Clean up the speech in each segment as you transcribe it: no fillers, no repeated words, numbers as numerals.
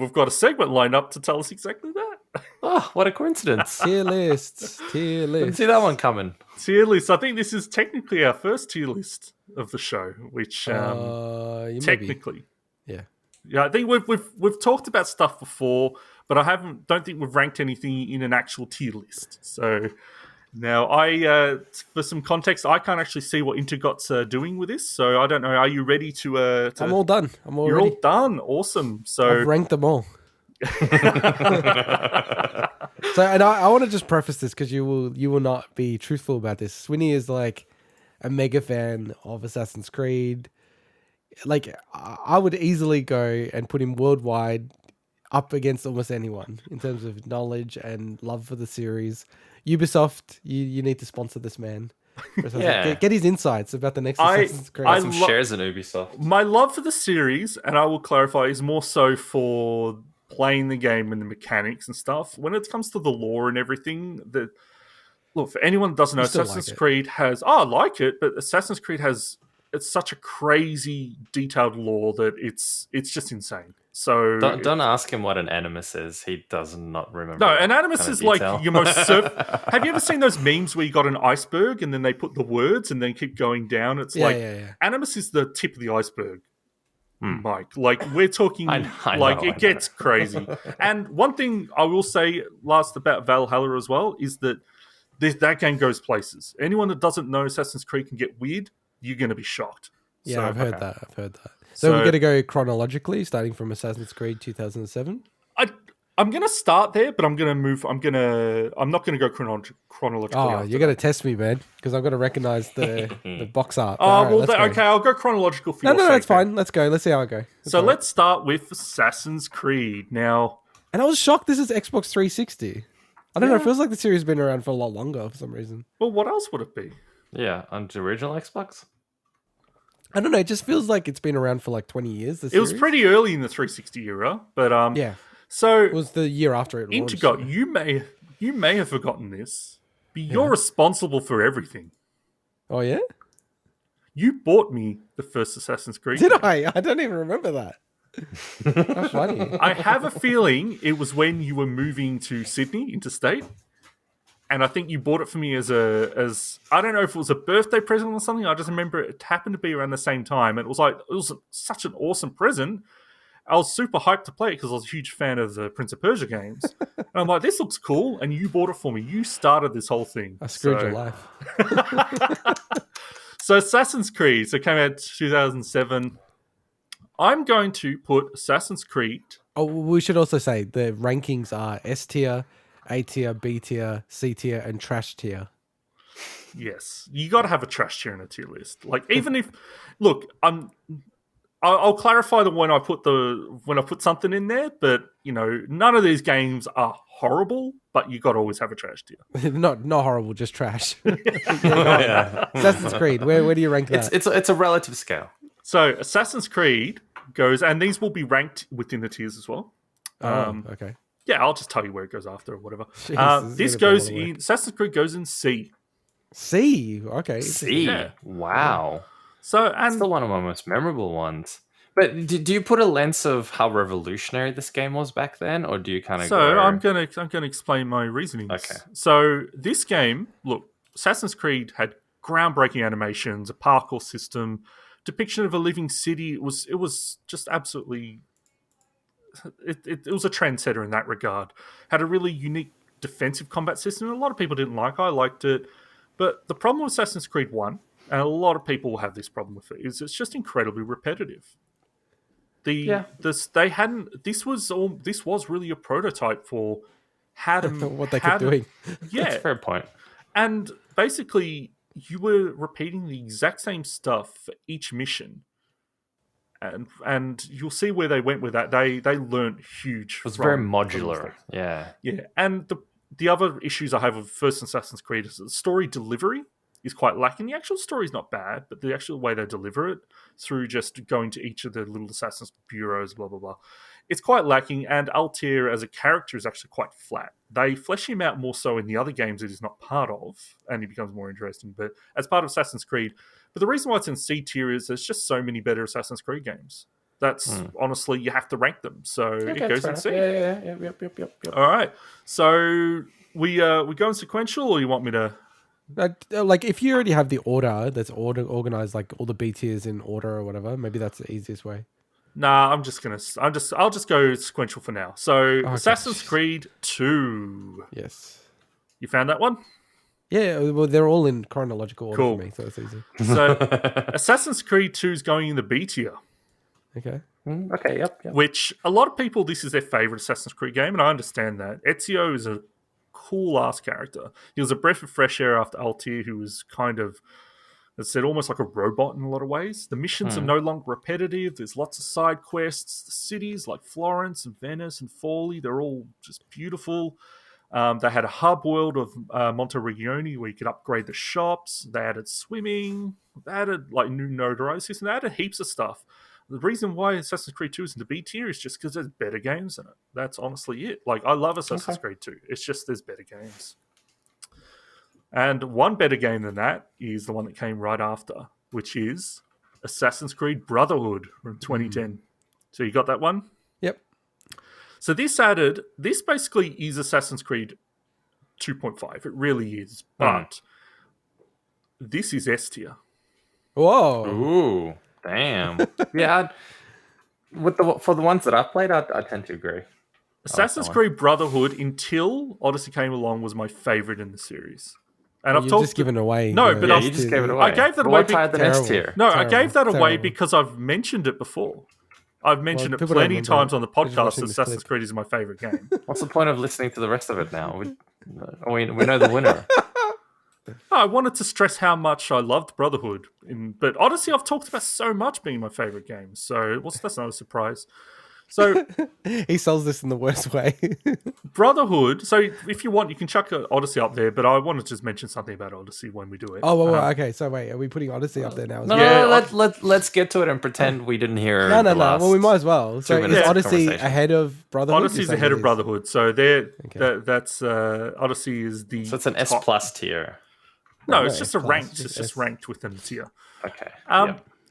we've got a segment lined up to tell us exactly that. Oh, what a coincidence. Tier lists. Didn't see that one coming. Tier list. I think this is technically our first tier list of the show, which technically, yeah. I think we've talked about stuff before, but don't think we've ranked anything in an actual tier list. So now for some context, I can't actually see what Intergot's doing with this, so I don't know. Are you ready to I'm all done. You're ready. all done. Awesome. So I've ranked them all. So, and I want to just preface this because you will not be truthful about this. Swinny is like a mega fan of Assassin's Creed. Like, I would easily go and put him worldwide up against almost anyone in terms of knowledge and love for the series. Ubisoft, you need to sponsor this man. Yeah. Get his insights about the next Assassin's Creed. I some shares in Ubisoft. My love for the series, and I will clarify, is more so for playing the game and the mechanics and stuff. When it comes to the lore and everything, look, for anyone that doesn't know, Assassin's Creed has... Oh, I like it, but Assassin's Creed has... It's such a crazy, detailed lore that it's just insane. So don't ask him what an animus is. He does not remember. No, an animus is like your most Have you ever seen those memes where you got an iceberg and then they put the words and then keep going down? It's animus is the tip of the iceberg, Mike. Like, we're talking it gets crazy. And one thing I will say last about Valhalla as well is that that game goes places. Anyone that doesn't know Assassin's Creed can get weird. You're going to be shocked. Yeah, so, I've heard that. So we're going to go chronologically, starting from Assassin's Creed 2007. I'm going to start there, but I'm going to move. I'm not going to go chronologically. Oh, you're going to test me, man, because I've got to recognize the box art. Okay, I'll go chronological for you. No, that's fine. Let's go. Let's see how I go. Let's start with Assassin's Creed now. And I was shocked this is Xbox 360. I don't know. It feels like the series has been around for a lot longer for some reason. Well, what else would it be? Yeah, on the original Xbox? I don't know. It just feels like it's been around for like 20 years. It was pretty early in the 360 era, but yeah. So it was the year after it launched. Intergot, you may have forgotten this, but you're responsible for everything. Oh yeah? You bought me the first Assassin's Creed. Did I? I don't even remember that. How funny. I have a feeling it was when you were moving to Sydney interstate. And I think you bought it for me as I don't know if it was a birthday present or something. I just remember it happened to be around the same time. And it was such an awesome present. I was super hyped to play it because I was a huge fan of the Prince of Persia games. And I'm like, this looks cool. And you bought it for me. You started this whole thing. I screwed your life. So Assassin's Creed. So it came out 2007. I'm going to put Assassin's Creed. Oh, we should also say the rankings are S tier, A tier, B tier, C tier, and trash tier. Yes, you got to have a trash tier in a tier list. Like, even if, look, I'll clarify when I put something in there, but you know, none of these games are horrible, but you got to always have a trash tier. not horrible, just trash. Assassin's Creed, where do you rank that? It's a relative scale. So Assassin's Creed goes, and these will be ranked within the tiers as well. Okay. Yeah, I'll just tell you where it goes after or whatever. Jeez, this goes in Assassin's Creed goes in C. C. Okay. C. Yeah. Wow. So, and still one of my most memorable ones. But do you put a lens of how revolutionary this game was back then, or do you kind of? So I'm gonna explain my reasonings. Okay. So this game, look, Assassin's Creed had groundbreaking animations, a parkour system, depiction of a living city. It was just absolutely. It was a trendsetter in that regard. Had a really unique defensive combat system. A lot of people didn't like it. I liked it. But the problem with Assassin's Creed 1, and a lot of people have this problem with it, is it's just incredibly repetitive. This was really a prototype for how to what they kept doing. Yeah. That's a fair point. And basically you were repeating the exact same stuff for each mission. And you'll see where they went with that. They learned huge. It was very modular. Yeah. Yeah. And the other issues I have with first Assassin's Creed is the story delivery is quite lacking. The actual story is not bad, but the actual way they deliver it through just going to each of the little assassins bureaus, blah, blah, blah, it's quite lacking. And Altair as a character is actually quite flat. They flesh him out more so in the other games that he's not part of, and he becomes more interesting. But as part of Assassin's Creed, but the reason why it's in C tier is there's just so many better Assassin's Creed games. That's honestly, you have to rank them. So it goes in C. Yeah. Yep. All right. So we go in sequential, or you want me to? Like if you already have the order that's organized, like all the B tiers in order or whatever, maybe that's the easiest way. Nah, I'll just go sequential for now. So Okay. Assassin's Creed 2. Yes. You found that one? Yeah, well, they're all in chronological order Cool. for me, so it's easy. So Assassin's Creed 2 is going in the B tier, Okay. Okay, yep. which a lot of people, this is their favorite Assassin's Creed game, and I understand that. Ezio is a cool-ass character. He was a breath of fresh air after Altair, who was kind of, as I said, almost like a robot in a lot of ways. The missions are no longer repetitive. There's lots of side quests. The cities like Florence and Venice and Forli, they're all just beautiful. They had a hub world of Monteregione where you could upgrade the shops. They added swimming. They added like new notoriety, and they added heaps of stuff. The reason why Assassin's Creed 2 is in the B tier is just because there's better games in it. That's honestly it. Like, I love Assassin's Creed 2. It's just there's better games. And one better game than that is the one that came right after, which is Assassin's Creed Brotherhood from 2010. So you got that one? Yep. So this basically is Assassin's Creed 2.5. It really is. But this is S tier. Whoa. Ooh, damn. Yeah, for the ones that I've played, I tend to agree. Assassin's Creed Brotherhood, until Odyssey came along, was my favorite in the series. And I've just given away. No, but you just gave it away. I gave that away. The next tier. No, I gave that away because I've mentioned it before. I've mentioned it plenty times on the podcast that Assassin's Creed is my favorite game. What's the point of listening to the rest of it now? We know the winner. I wanted to stress how much I loved Brotherhood, but Odyssey I've talked about so much being my favorite game, so that's not a surprise. So he sells this in the worst way. Brotherhood. So if you want, you can chuck Odyssey up there, but I want to just mention something about Odyssey when we do it. Oh, well, okay. So wait, are we putting Odyssey up there now? Let's get to it and pretend we didn't hear. No. Well, we might as well. So is Odyssey ahead of Brotherhood? Odyssey's ahead of Brotherhood. So that's Odyssey is the. So it's an S plus tier. No, it's just a ranked. It's just ranked within the tier. Okay.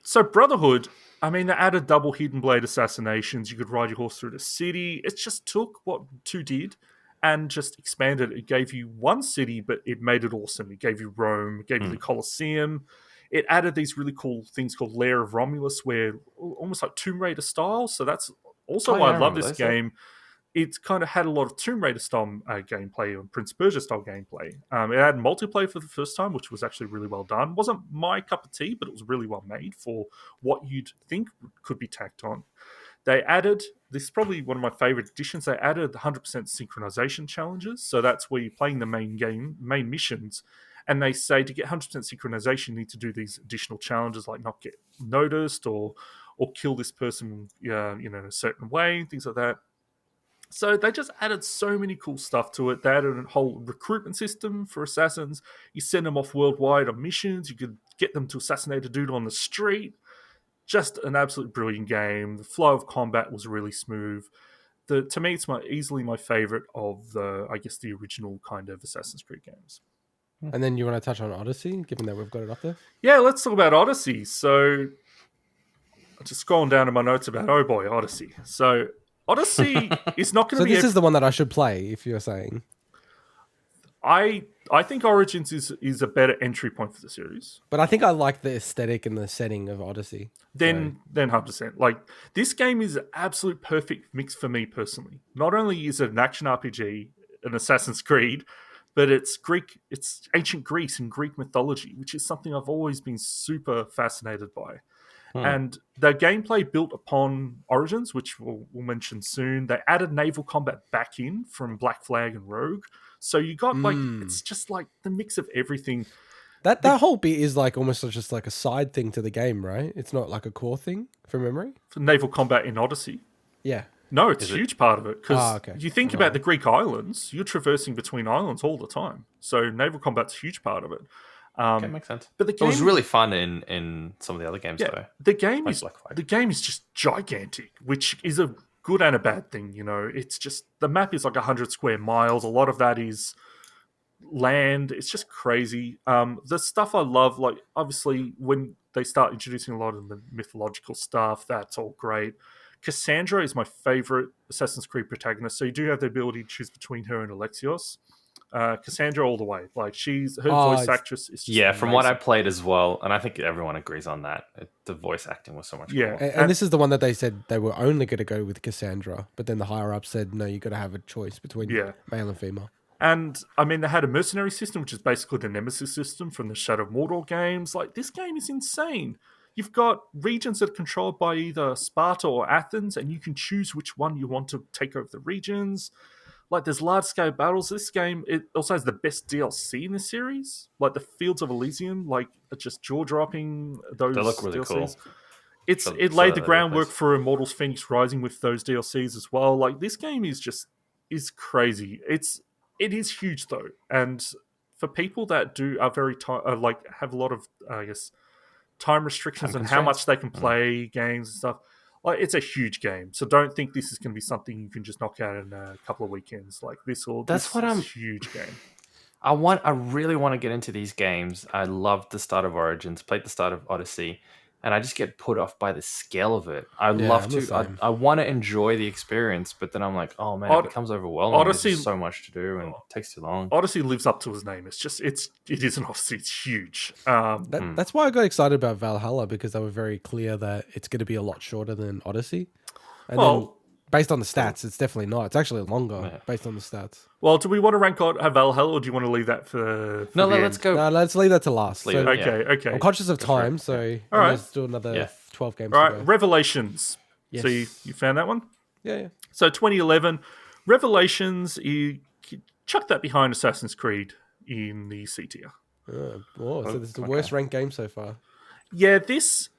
So Brotherhood. I mean, they added double hidden blade assassinations. You could ride your horse through the city. It just took what 2 did and just expanded it. It gave you one city, but it made it awesome. It gave you Rome. It gave you the Colosseum. It added these really cool things called Lair of Romulus, where almost like Tomb Raider style. So that's also why I love this game. It kind of had a lot of Tomb Raider style gameplay and Prince Persia style gameplay. It had multiplayer for the first time, which was actually really well done. Wasn't my cup of tea, but it was really well made for what you'd think could be tacked on. They added, this is probably one of my favorite additions, they added 100% synchronization challenges. So that's where you're playing the main missions, and they say to get 100% synchronization, you need to do these additional challenges like not get noticed or kill this person in a certain way, things like that. So they just added so many cool stuff to it. They added a whole recruitment system for assassins. You send them off worldwide on missions. You could get them to assassinate a dude on the street. Just an absolute brilliant game. The flow of combat was really smooth. To me, it's easily my favorite of the original kind of Assassin's Creed games. And then you want to touch on Odyssey, given that we've got it up there? Yeah, let's talk about Odyssey. So, just scrolling down to my notes about, oh boy, Odyssey. So, Odyssey is not going to be... So this is the one that I should play, if you're saying. I think Origins is a better entry point for the series. But I think I like the aesthetic and the setting of Odyssey. Then 100%. Like, this game is an absolute perfect mix for me personally. Not only is it an action RPG, an Assassin's Creed, but it's ancient Greece and Greek mythology, which is something I've always been super fascinated by. And the gameplay built upon Origins, which we'll mention soon. They added naval combat back in from Black Flag and Rogue. So you got it's just like the mix of everything. That whole bit is like almost just like a side thing to the game, right? It's not like a core thing from memory. For naval combat in Odyssey. Yeah. No, it's a huge part of it. Because you think about the Greek islands, you're traversing between islands all the time. So naval combat's a huge part of it. Okay, makes sense. But it was really fun in some of the other games, though. The game is just gigantic, which is a good and a bad thing. You know, it's just the map is like 100 square miles. A lot of that is land. It's just crazy. The stuff I love, like obviously when they start introducing a lot of the mythological stuff. That's all great. Cassandra is my favorite Assassin's Creed protagonist. So you do have the ability to choose between her and Alexios. Cassandra all the way. Like her voice actress is just yeah. From what I amazing. played as well, and I think everyone agrees on that. The voice acting was so much Yeah. cool. And this is the one that they said they were only going to go with Cassandra, but then the higher up said, no, you got to have a choice between male and female. And I mean, they had a mercenary system, which is basically the Nemesis system from the Shadow of Mordor games. Like, this game is insane. You've got regions that are controlled by either Sparta or Athens, and you can choose which one you want to take over the regions. Like, there's large-scale battles. This game, it also has the best DLC in the series. Like, the Fields of Elysium, like, just jaw-dropping. Those They look really DLCs. cool. It laid the groundwork for Immortals Phoenix Rising with those DLCs as well. Like, this game is crazy. It is huge though, and for people that are very have a lot of time restrictions on how much they can play games and stuff. Like, it's a huge game, so don't think this is going to be something you can just knock out in a couple of weekends. Like, this is a huge game. I really want to get into these games. I loved the start of Origins, played the start of Odyssey, and I just get put off by the scale of it. I want to enjoy the experience, but then I'm like, oh man, it becomes overwhelming. Odyssey, there's so much to do and it takes too long. Odyssey lives up to his name. It is an Odyssey. It's huge. That's why I got excited about Valhalla, because they were very clear that it's going to be a lot shorter than Odyssey. And then, based on the stats, it's definitely not. It's actually longer based on the stats. Well, do we want to rank out Valhalla, or do you want to leave that for let's go. No, let's leave that to last. Okay. I'm conscious of time, so let's do another 12 games. All right, Revelations. Yes. So you found that one? Yeah. So 2011, Revelations, you chuck that behind Assassin's Creed in the C tier. So this is the worst ranked game so far. Yeah, this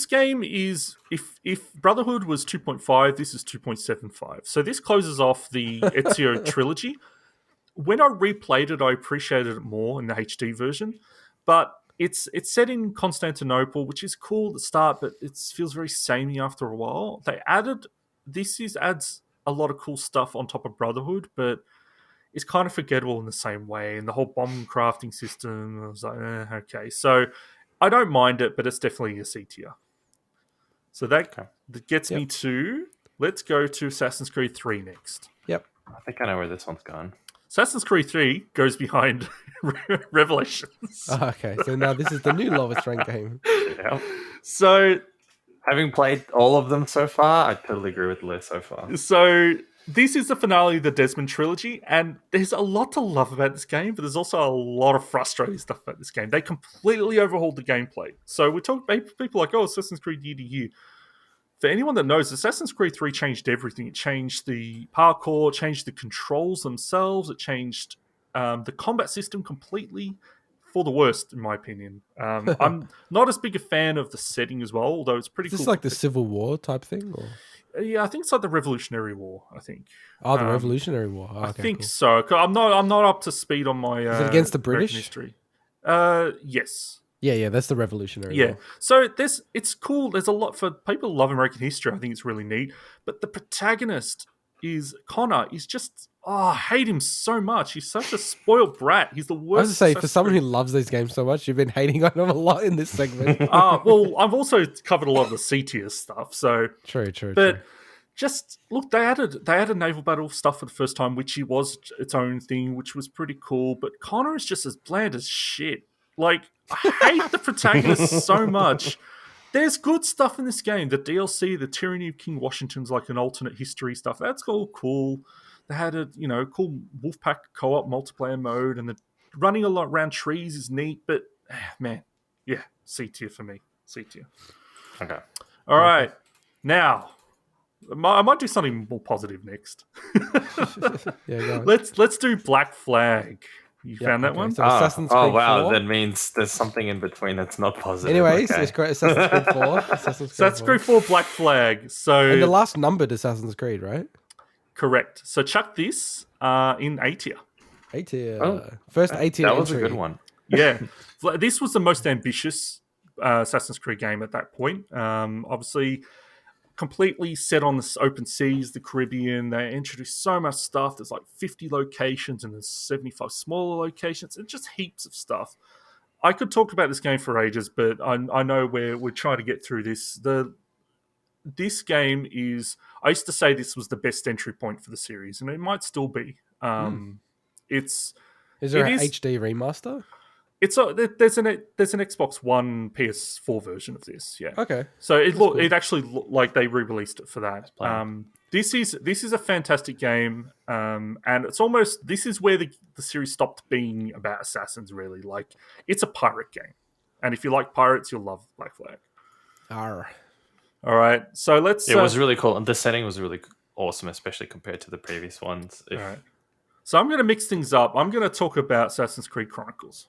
game is, if Brotherhood was 2.5, this is 2.75. So this closes off the Ezio trilogy. When I replayed it, I appreciated it more in the HD version, but it's set in Constantinople, which is cool at the start, but it feels very samey after a while. They adds a lot of cool stuff on top of Brotherhood, but it's kind of forgettable in the same way. And the whole bomb crafting system, I was like, okay. So I don't mind it, but it's definitely a C tier. So that gets me to, let's go to Assassin's Creed 3 next. Yep. I think I know where this one's going. Assassin's Creed 3 goes behind Revelations. Oh, okay, so now this is the new lowest ranked game. Yeah. So, having played all of them so far, I totally agree with Liz so far. So, this is the finale of the Desmond trilogy, and there's a lot to love about this game, but there's also a lot of frustrating stuff about this game. They completely overhauled the gameplay. So, we talk about people like, Assassin's Creed year to year. For anyone that knows, Assassin's Creed 3 changed everything. It changed the parkour, changed the controls themselves, it changed the combat system completely, for the worst, in my opinion. I'm not as big a fan of the setting as well, although it's pretty cool. Is this like the Civil War type thing? Or? Yeah, I think it's like the Revolutionary War, I think. Oh, the Revolutionary War. I think so. I'm not up to speed on my Is it against the British? history. Yes. Yeah, that's the Revolutionary War. So it's cool. There's a lot for people who love American history. I think it's really neat. But the protagonist is Connor. Is just I hate him so much. He's such a spoiled brat. He's the worst. I was to say, for someone who loves these games so much, you've been hating on him a lot in this segment. Well, I've also covered a lot of the C tier stuff. So true. But just look, they added naval battle stuff for the first time, which was its own thing, which was pretty cool. But Connor is just as bland as shit. Like, I hate the protagonist so much. There's good stuff in this game. The DLC, the Tyranny of King Washington's like an alternate history stuff. That's all cool. They had a cool Wolfpack co-op multiplayer mode, and the running a lot around trees is neat. But man, C tier for me. C tier. Okay. All right. Now, I might do something more positive next. Go on. Let's do Black Flag. You found that one? So Assassin's Creed 4. That means there's something in between that's not positive. Anyways, okay. It's Assassin's Creed 4. Assassin's Creed 4 Black Flag. So, and the last numbered Assassin's Creed, right? Correct. So chuck this in A tier. A tier. Oh, First A tier That was entry. a good one. Yeah. This was the most ambitious Assassin's Creed game at that point. Obviously, completely set on the open seas, the Caribbean. They introduced so much stuff. There's like 50 locations and there's 75 smaller locations and just heaps of stuff. I could talk about this game for ages, but I know we're trying to get through this. This game is. I used to say this was the best entry point for the series, and it might still be. It's Is there it an is HD remaster? there's an Xbox One PS4 version of this. Yeah. Okay. So cool. it actually looked like they re-released it for that. planned. This is a fantastic game, and it's almost this is where the series stopped being about assassins. Really, like it's a pirate game, and if you like pirates, you'll love Black Flag. Arr. All right, so let's. It was really cool, and the setting was really awesome, especially compared to the previous ones. All right. So I'm going to mix things up. I'm going to talk about Assassin's Creed Chronicles.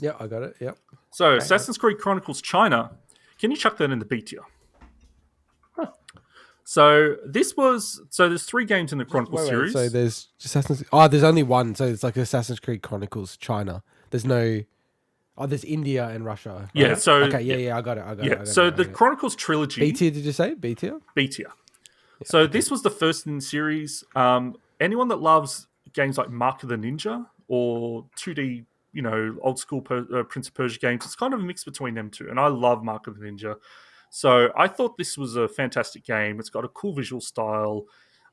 Yeah, I got it. Yep. So Assassin's Creed Chronicles China. Can you chuck that in the B tier? So there's 3 games in the Chronicles series. So there's Assassin's. Oh, there's only one. So it's like Assassin's Creed Chronicles China. There's no. Oh, there's India and Russia. Right? Yeah. So okay. Yeah. I got it. Yeah. So the Chronicles trilogy. B tier? Did you say B tier? B tier. So this was the first in the series. Anyone that loves games like Mark of the Ninja or 2D, old school Prince of Persia games, it's kind of a mix between them two. And I love Mark of the Ninja. So I thought this was a fantastic game. It's got a cool visual style.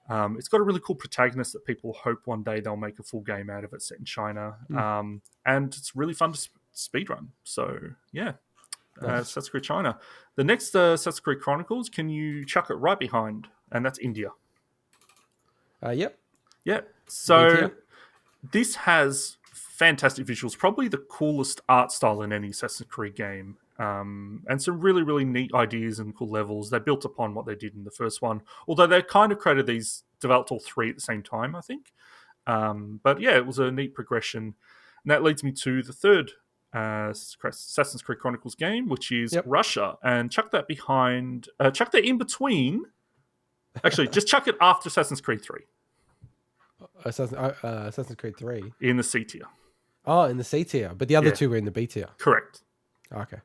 It's got a really cool protagonist that people hope one day they'll make a full game out of it set in China. And it's really fun to speedrun. So, yeah. Assassin's Creed China. The next Assassin's Creed Chronicles, can you chuck it right behind? And that's India. Yep. Yeah. So this has fantastic visuals, probably the coolest art style in any Assassin's Creed game. And some really, really neat ideas and cool levels. They built upon what they did in the first one, although they kind of developed all 3 at the same time, I think. But yeah, it was a neat progression. And that leads me to the third Assassin's Creed Chronicles game, which is Russia. And chuck that in between. Actually, just chuck it after Assassin's Creed 3. Assassin's Creed 3. In the C tier. Oh, in the C tier. But the other 2 were in the B tier. Correct. Okay.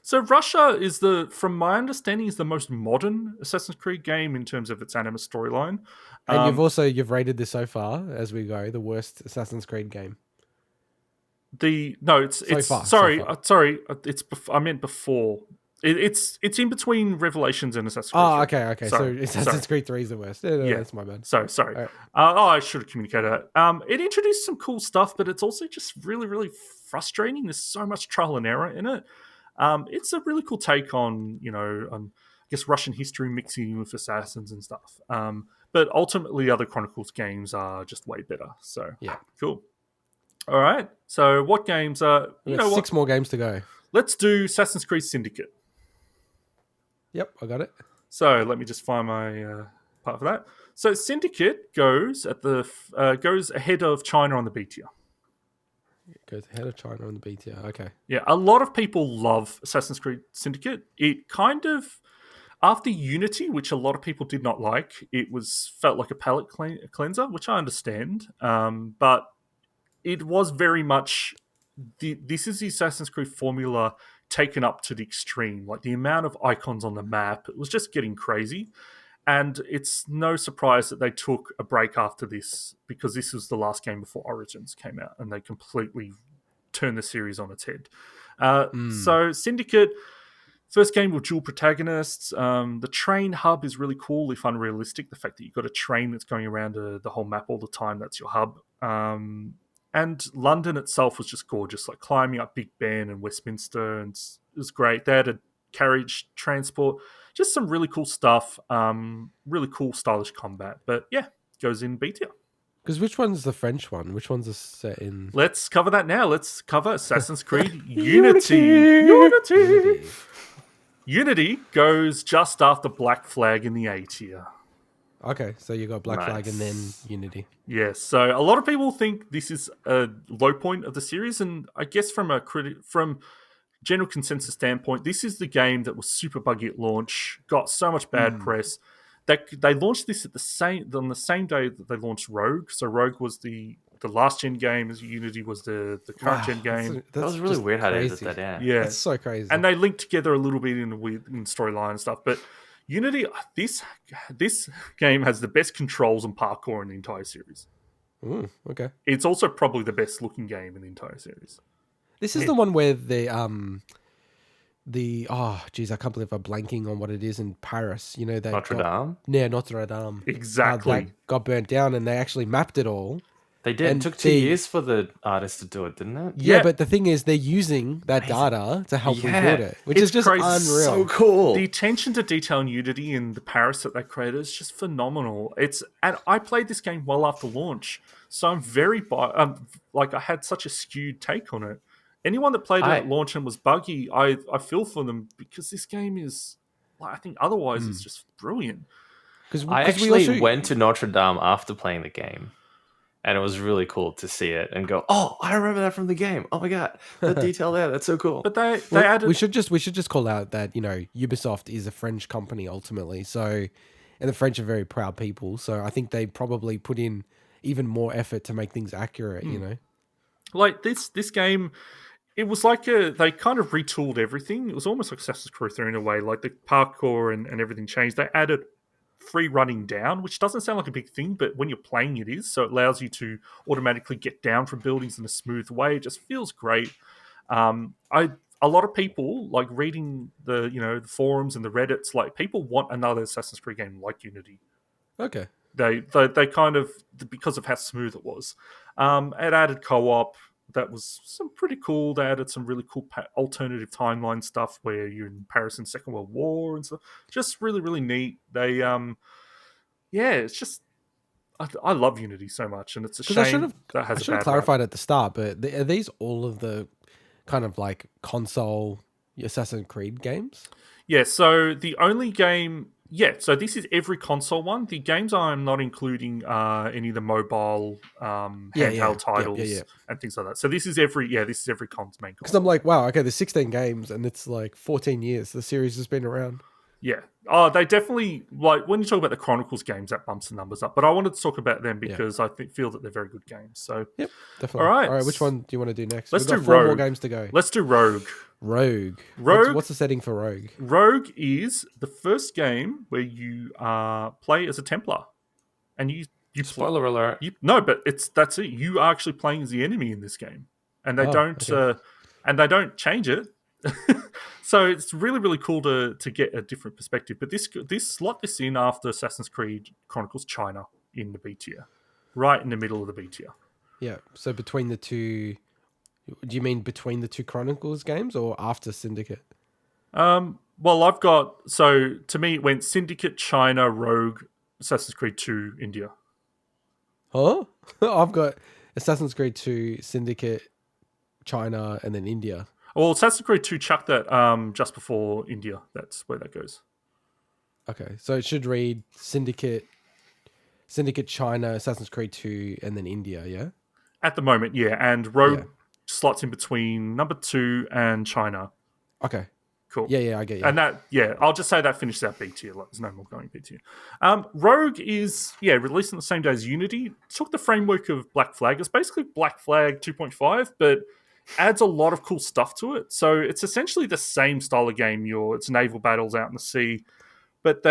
So Russia is from my understanding, is the most modern Assassin's Creed game in terms of its anima storyline. And you've rated this so far as we go the worst Assassin's Creed game. I meant before. It's in between Revelations and Assassin's Creed 3. Okay. So Assassin's Creed 3 is the worst. Yeah, that's my bad. Sorry. Right. I should have communicated that. It introduced some cool stuff, but it's also just really, really frustrating. There's so much trial and error in it. It's a really cool take on, I guess Russian history mixing with assassins and stuff. But ultimately, other Chronicles games are just way better. So yeah, cool. All right. So what games are? Six more games to go. Let's do Assassin's Creed Syndicate. Yep, I got it. So let me just find my part for that. So Syndicate goes ahead of China on the B tier. It goes ahead of China on the B tier. Okay. Yeah, a lot of people love Assassin's Creed Syndicate. It kind of, after Unity, which a lot of people did not like, felt like a palate cleanser, which I understand. But it was very much this is the Assassin's Creed formula taken up to the extreme. Like the amount of icons on the map, it was just getting crazy. And it's no surprise that they took a break after this, because this was the last game before Origins came out, and they completely turned the series on its head. So Syndicate, first game with dual protagonists. The train hub is really cool, if unrealistic. The fact that you've got a train that's going around the whole map all the time, that's your hub. And London itself was just gorgeous, like climbing up Big Ben and Westminster, and it was great. They had a carriage transport, just some really cool stuff, really cool stylish combat. But yeah, it goes in B tier. Because which one's the French one? Which one's set in? Let's cover that now. Let's cover Assassin's Creed Unity. Unity goes just after Black Flag in the A tier. Okay, so you got Black Flag and then Unity. Yes, so a lot of people think this is a low point of the series, and I guess from general consensus standpoint, this is the game that was super buggy at launch, got so much bad press. They launched this on the same day that they launched Rogue. So Rogue was the last gen game, as Unity was the current gen game. That was really weird how they did that. Yeah, that's so crazy. And they linked together a little bit in storyline and stuff, but Unity, this game has the best controls and parkour in the entire series. Okay. It's also probably the best looking game in the entire series. This is the one where oh geez, I can't believe I'm blanking on what it is in Paris. You know, Notre Dame. Yeah, Notre Dame. Exactly. How that got burnt down, and they actually mapped it all. They did. And it took 2 years for the artists to do it, didn't it? Yeah, but the thing is, they're using that data to help rebuild it, which is just crazy. unreal. So cool. The attention to detail in Unity in the Paris that they created is just phenomenal. And I played this game well after launch, so I'm very like I had such a skewed take on it. Anyone that played it at launch and was buggy, I feel for them because this game is, like, I think otherwise it's just brilliant. I actually went to Notre Dame after playing the game. And it was really cool to see it and go, oh, I remember that from the game. Oh my god, the detail there, that's so cool. But they added. We should just call out that, you know, Ubisoft is a French company ultimately. So, and the French are very proud people. So I think they probably put in even more effort to make things accurate. You know, like this game, it was like they kind of retooled everything. It was almost like Assassin's Creed 3 in a way. Like the parkour and everything changed. They added free running down, which doesn't sound like a big thing, but when you're playing it is, so it allows you to automatically get down from buildings in a smooth way. It just feels great. A lot of people, like, reading the forums and the Reddits, like, people want another Assassin's Creed game like Unity. Okay. They kind of, because of how smooth it was. It added co-op. That was some pretty cool. They added some really cool alternative timeline stuff where you're in Paris in Second World War and stuff. Just really, really neat. They, it's just, I love Unity so much, and it's a shame that has I should have clarified at the start, but are these all of the kind of like console Assassin's Creed games? Yeah, so the only game... Yeah, so this is every console one. The games I'm not including any of the mobile handheld titles and things like that. So this is every main console. Because I'm like, wow, okay, there's 16 games and it's like 14 years the series has been around. Yeah. Oh, they definitely, like, when you talk about the Chronicles games, that bumps the numbers up. But I wanted to talk about them because I feel that they're very good games. So, yep, definitely. All right, which one do you want to do next? Let's do Rogue. 4 more games to go. Let's do Rogue. Rogue. What's the setting for Rogue? Rogue is the first game where you play as a Templar, and you spoiler alert. But that's it. You are actually playing as the enemy in this game, and they don't change it. So it's really, really cool to get a different perspective. But this slot this in after Assassin's Creed Chronicles China in the B tier, right in the middle of the B tier. Yeah. So between the two. Do you mean between the two Chronicles games or after Syndicate? Well, I've got... So, to me, it went Syndicate, China, Rogue, Assassin's Creed 2, India. Huh? I've got Assassin's Creed 2, Syndicate, China, and then India. Well, Assassin's Creed 2 chucked that just before India. That's where that goes. Okay, so it should read Syndicate, China, Assassin's Creed 2, and then India, yeah? At the moment, yeah. And Rogue... slots in between number 2 and China. Okay. Cool. Yeah, I get you. And I'll just say that finishes out B tier. Like, there's no more going B tier. Rogue is, released on the same day as Unity. Took the framework of Black Flag. It's basically Black Flag 2.5, but adds a lot of cool stuff to it. So it's essentially the same style of game. It's naval battles out in the sea, but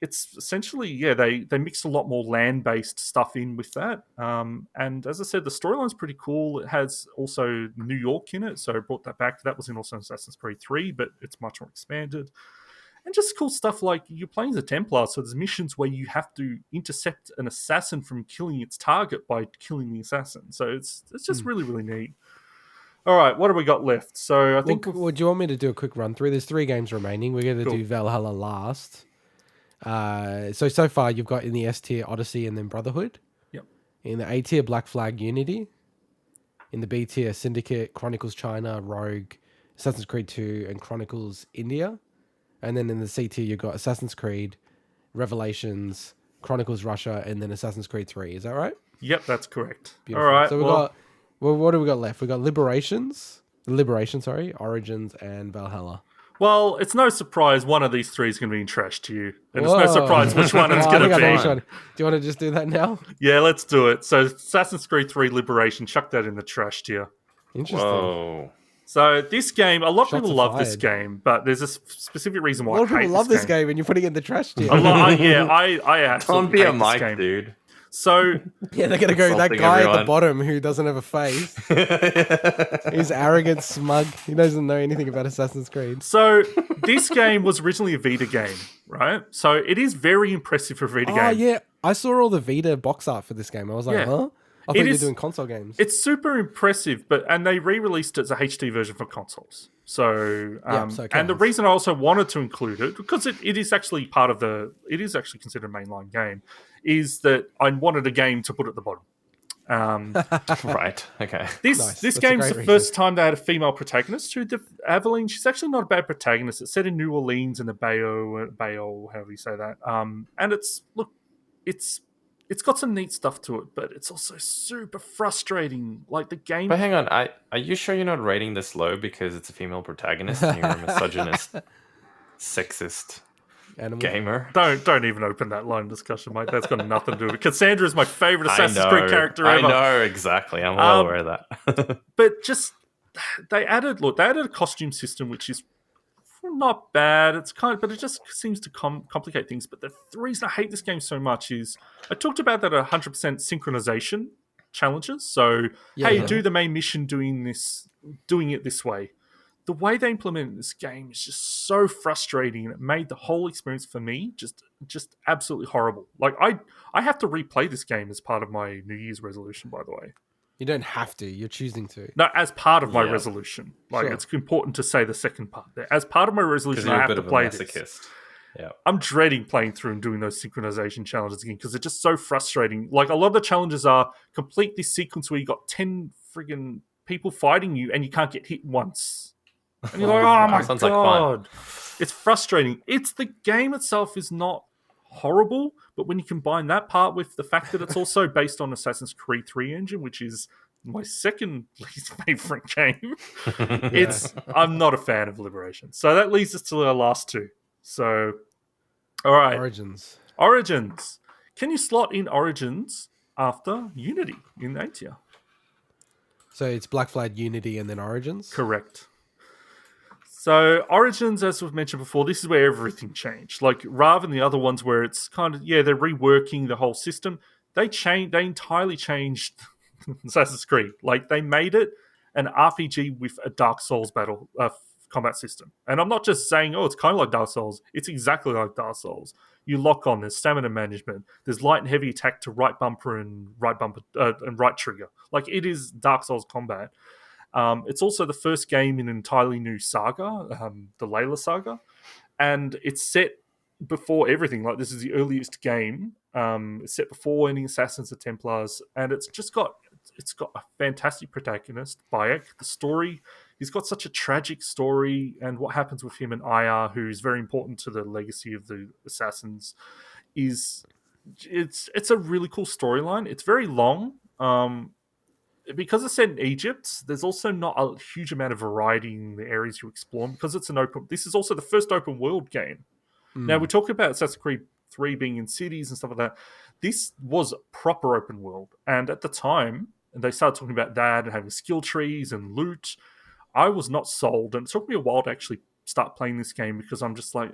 it's essentially, they mixed a lot more land-based stuff in with that. And as I said, the storyline's pretty cool. It has also New York in it, so I brought that back. That was in also Assassin's Creed 3, but it's much more expanded. And just cool stuff like you're playing as a Templar, so there's missions where you have to intercept an assassin from killing its target by killing the assassin. So it's just really, really neat. All right, what have we got left? So I think... Well, do you want me to do a quick run through? There's 3 games remaining. We're going to do Valhalla last. So far you've got in the S tier Odyssey and then Brotherhood. Yep. In the A tier Black Flag Unity. In the B tier Syndicate, Chronicles China, Rogue, Assassin's Creed 2, and Chronicles India. And then in the C tier you've got Assassin's Creed, Revelations, Chronicles Russia, and then Assassin's Creed 3. Is that right? Yep, that's correct. Beautiful. All right. So what do we got left? We got Liberation, Origins, and Valhalla. Well, it's no surprise one of these 3 is going to be in trash to you. And it's no surprise which one it's going to be. Do you want to just do that now? Yeah, let's do it. So Assassin's Creed 3 Liberation, chuck that in the trash tier. Interesting. Whoa. So this game, a lot of people love this game, but there's a specific reason why I hate this game. A lot of people love this game and you're putting it in the trash tier. I absolutely Don't be hate a Mike, this game. dude. So Yeah, they're gonna go that Insulting guy at the everyone. bottom who doesn't have a face. He's arrogant, smug. He doesn't know anything about Assassin's Creed. So this game was originally a Vita game, right? So it is very impressive for a Vita Oh game. yeah, I saw all the Vita box art for this game. I was like, Yeah. huh? I thought It you were is- doing console games. It's super impressive, and they re-released it as a HD version for consoles. So, so it and the counts. reason I also wanted to include it, because it is actually part of it is actually considered a mainline game, is that I wanted a game to put at the bottom. Right. Okay. This Nice. this That's a game's great the reason. first time they had a female protagonist. Who Aveline? She's actually not a bad protagonist. It's set in New Orleans in the Bayou, however you say that. And it's got some neat stuff to it, but it's also super frustrating. Like the game. But hang on, are you sure you're not rating this low because it's a female protagonist and you're a misogynist, sexist Animal. gamer? Don't even open that line of discussion, mate. That's got nothing to do with it. Cassandra is my favorite Assassin's Creed character ever. I know, exactly. I'm well aware of that. But just they added a costume system which is not bad. It's but it just seems to complicate things. But the reason I hate this game so much is I talked about that 100% synchronization challenges. So Yeah. do the main mission doing it this way. The way they implemented this game is just so frustrating, and it made the whole experience for me just absolutely horrible. Like I have to replay this game as part of my New Year's resolution, by the way. You don't have to. You're choosing to. No, as part of my Yeah. resolution. Like Sure. it's important to say the second part there. As part of my Because resolution, you're I a have bit to of a play this. masochist. Yeah. I'm dreading playing through and doing those synchronization challenges again because they're just so frustrating. Like a lot of the challenges are complete this sequence where you got 10 friggin' people fighting you and you can't get hit once. And you're like, oh my Sounds like fun. god. It's frustrating. It's the game itself is not horrible, but when you combine that part with the fact that it's also based on Assassin's Creed 3 engine, which is my second least favorite game, I'm not a fan of Liberation. So that leads us to our last two. So, all right, Origins. Can you slot in Origins after Unity in A tier? So it's Black Flag, Unity, and then Origins? Correct. So Origins, as we've mentioned before, this is where everything changed. Like rather than the other ones where it's kind of they're reworking the whole system. They entirely changed Assassin's Creed. Like they made it an RPG with a Dark Souls battle combat system. And I'm not just saying, it's kind of like Dark Souls. It's exactly like Dark Souls. You lock on. There's stamina management. There's light and heavy attack to right bumper and right trigger. Like it is Dark Souls combat. It's also the first game in an entirely new saga, the Layla saga, and it's set before everything. Like this is the earliest game. It's set before any Assassins or Templars, and it's got a fantastic protagonist, Bayek. The story, he's got such a tragic story, and what happens with him and Ayar, who's very important to the legacy of the Assassins, it's a really cool storyline. It's very long. Because it's set in Egypt, there's also not a huge amount of variety in the areas you explore because it's this is also the first open world game. Now, we talk about Assassin's Creed 3 being in cities and stuff like that. This was proper open world. And at the time, they started talking about that and having skill trees and loot. I was not sold. And it took me a while to actually start playing this game because I'm just like,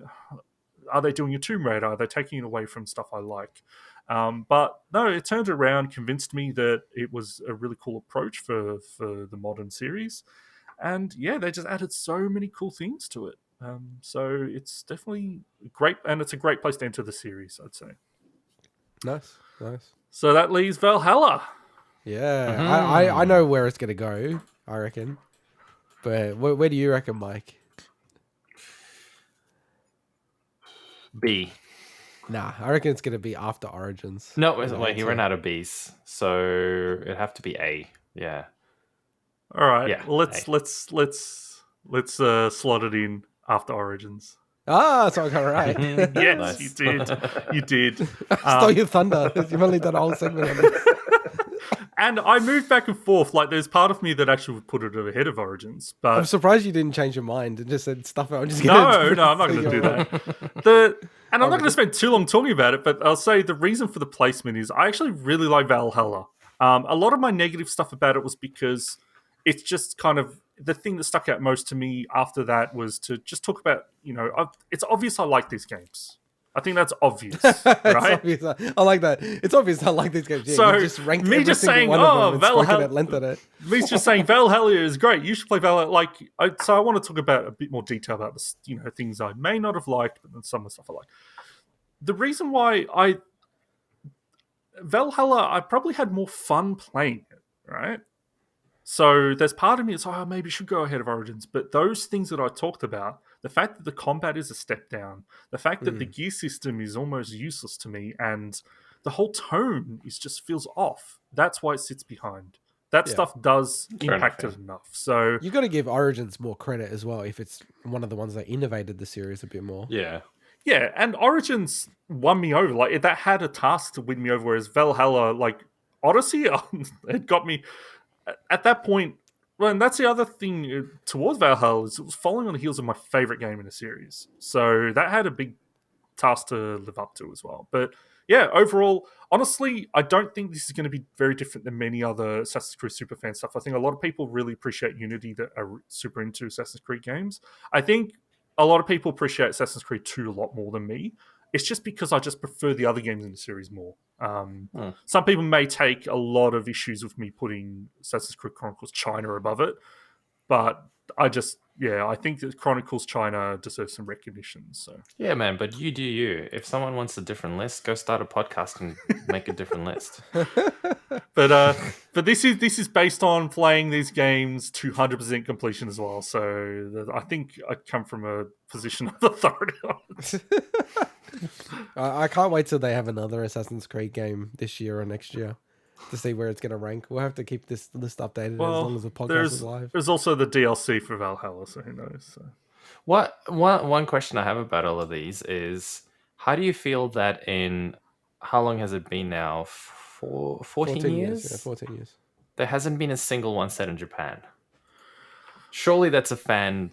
are they doing a Tomb Raider? Are they taking it away from stuff I like? But no, it turned around, convinced me that it was a really cool approach for the modern series. And yeah, they just added so many cool things to it. So it's definitely great, and it's a great place to enter the series, I'd say. Nice. So that leaves Valhalla. Yeah, I know where it's going to go, I reckon. But where do you reckon, Mike? B. Nah, I reckon it's going to be after Origins. No, wait, he ran out of Bs, so it'd have to be A. Yeah. All right. Yeah, Let's slot it in after Origins. Ah, so I got it right. Yes, Nice. you did. Stole your thunder. You've only done a whole segment on this. And I moved back and forth. Like, there's part of me that actually would put it ahead of Origins, but I'm surprised you didn't change your mind and just said stuff. I'm just no, I'm not going to do that. And I'm not going to spend too long talking about it, but I'll say the reason for the placement is I actually really like Valhalla. A lot of my negative stuff about it was because it's just kind of the thing that stuck out most to me after that was to just talk about, it's obvious I like these games. I think that's obvious, It's right? obvious. I like that. It's obvious I like these games. Yeah, So, you just ranked me every just single saying, one of "Oh, them and spoken Valhalla-" at length at it. Me's just saying Valhalla is great. You should play Valhalla. So I want to talk about a bit more detail about this, things I may not have liked, but then some of the stuff I like. The reason why Valhalla, I probably had more fun playing it, right? So there's part of me that's, maybe you should go ahead of Origins. But those things that I talked about, the fact that the combat is a step down, the fact that the gear system is almost useless to me, and the whole tone just feels off. That's why it sits behind. That stuff does impact it enough. So you got to give Origins more credit as well if it's one of the ones that innovated the series a bit more. Yeah. Yeah, and Origins won me over. Like, that had a task to win me over, whereas Valhalla, like Odyssey, it got me at that point. Well, and that's the other thing towards Valhalla, is it was following on the heels of my favorite game in the series. So that had a big task to live up to as well. But yeah, overall, honestly, I don't think this is going to be very different than many other Assassin's Creed superfan stuff. I think a lot of people really appreciate Unity that are super into Assassin's Creed games. I think a lot of people appreciate Assassin's Creed 2 a lot more than me. It's just because I just prefer the other games in the series more. Some people may take a lot of issues with me putting Assassin's Creed Chronicles China above it, but I think that Chronicles China deserves some recognition. So yeah, man, but you do you. If someone wants a different list, go start a podcast and make a different list. But this is based on playing these games to 100% completion as well. So I think I come from a position of authority on it. I can't wait till they have another Assassin's Creed game this year or next year to see where it's going to rank. We'll have to keep this list updated as long as the podcast is live. There's also the DLC for Valhalla, so who knows? So. One question I have about all of these is, how do you feel that how long has it been now? 14 years? Yeah, 14 years. There hasn't been a single one set in Japan. Surely that's a fan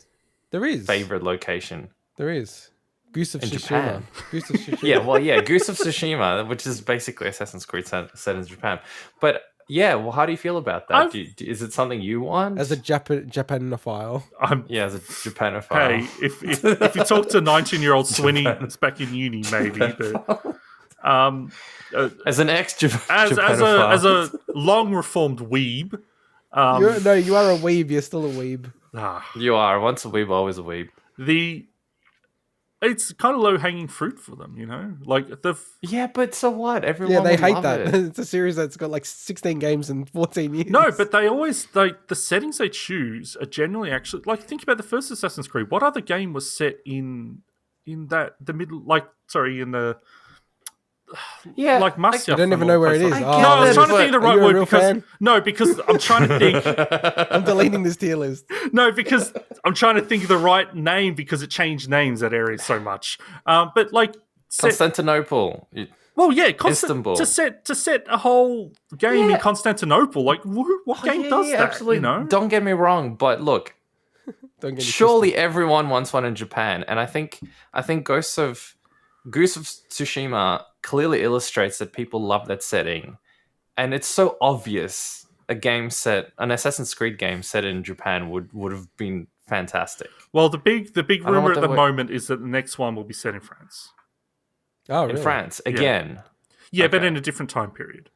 favorite location. There is. Goose of in Tsushima. Japan. Goose of Tsushima. Yeah, Goose of Tsushima, which is basically Assassin's Creed set in Japan. But yeah, well, how do you feel about that? Is it something you want? As a Japanophile. As a Japanophile. Hey, if you talk to 19-year-old Swinny that's back in uni, maybe. But as an Japanophile. As a long reformed weeb. You are a weeb. You're still a weeb. You are. Once a weeb, always a weeb. It's kind of low-hanging fruit for them, Like yeah, but so what? Everyone they hate that. It. It's a series that's got like 16 games in 14 years. No, but the settings they choose are generally actually, like, think about the first Assassin's Creed. What other game was set in the middle? In the like Masyaf. I don't even know where it is. I was trying to think of the right word because I'm trying to think. I'm deleting this tier list. No, because I'm trying to think of the right name because it changed names that area so much. But like Constantinople. Well, yeah, Istanbul. to set a whole game in Constantinople. Like, what game does that? Absolutely. Don't get me wrong, but look, surely everyone wants one in Japan, and I think Goose of Tsushima clearly illustrates that people love that setting, and it's so obvious an Assassin's Creed game set in Japan would have been fantastic. Well, the big rumor at the moment is that the next one will be set in France. Oh, really? In France again? Yeah, but in a different time period.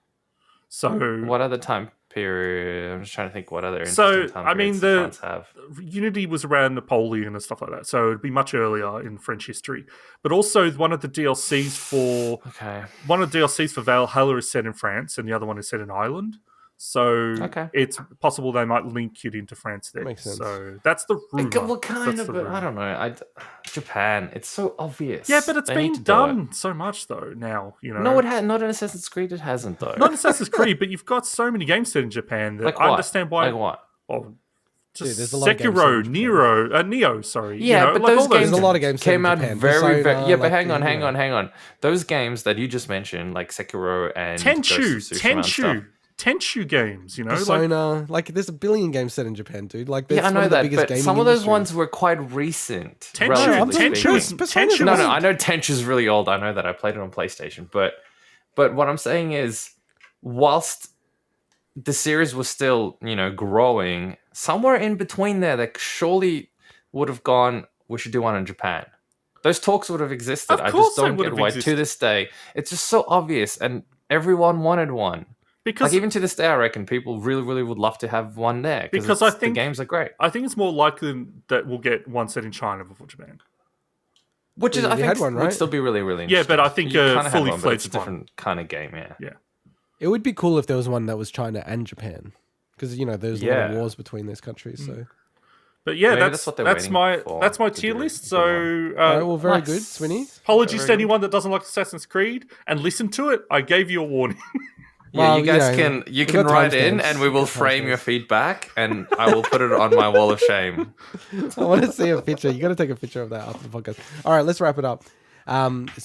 So what other time period? I'm just trying to think what other interesting time periods France have. Unity was around Napoleon and stuff like that, so it'd be much earlier in French history. But also one of the DLCs for Valhalla is set in France, and the other one is set in Ireland. So it's possible they might link it into France there. Makes sense. So that's the rumor. What kind of? I don't know. Japan. It's so obvious. Yeah, but it's been done so much though. Now No, it has not in Assassin's Creed. It hasn't though. Not in Assassin's Creed, but you've got so many games set in Japan that I understand why. Like what? Well, just there's a lot Sekiro, of games Neo. Sorry. Yeah, but like those games. There's a lot of games came out Japan. very. Yeah, but like, hang on. Those games that you just mentioned, like Sekiro and Tenchu games, Persona, like there's a billion games set in Japan, dude. Like, I know that, but some of those industries. ones were quite recent. Tenchu. No, I know Tenchu's really old. I know that. I played it on PlayStation, but what I'm saying is, whilst the series was still, growing, somewhere in between there, that surely would have gone, we should do one in Japan. Those talks would have existed. Of I course just they don't would get have why existed. to this day it's just so obvious, and everyone wanted one. Because Like even to this day, I reckon people really, really would love to have one there because I the think games are great. I think it's more likely that we'll get one set in China before Japan. Which is, You I think, had one, would right? still be really, really Yeah, interesting. but I think You a kinda have fully one, but it's a fledged one. different kind of game. Yeah. Yeah. It would be cool if there was one that was China and Japan, because there's a lot of Yeah. wars between those countries. So, But yeah, Maybe that's that's what they're that's waiting my for that's my to tier do list. a good So all right, well, very Nice. good, Swinny. apologies Very to good. anyone that doesn't like Assassin's Creed and listen to it. I gave you a warning. Yeah, Well, you guys you know, can we've can got write in, timestamps. and we will We've got frame your timestamps. feedback, and I will put it on my wall of shame. I want to see a picture. You got to take a picture of that after the podcast. All right, let's wrap it up.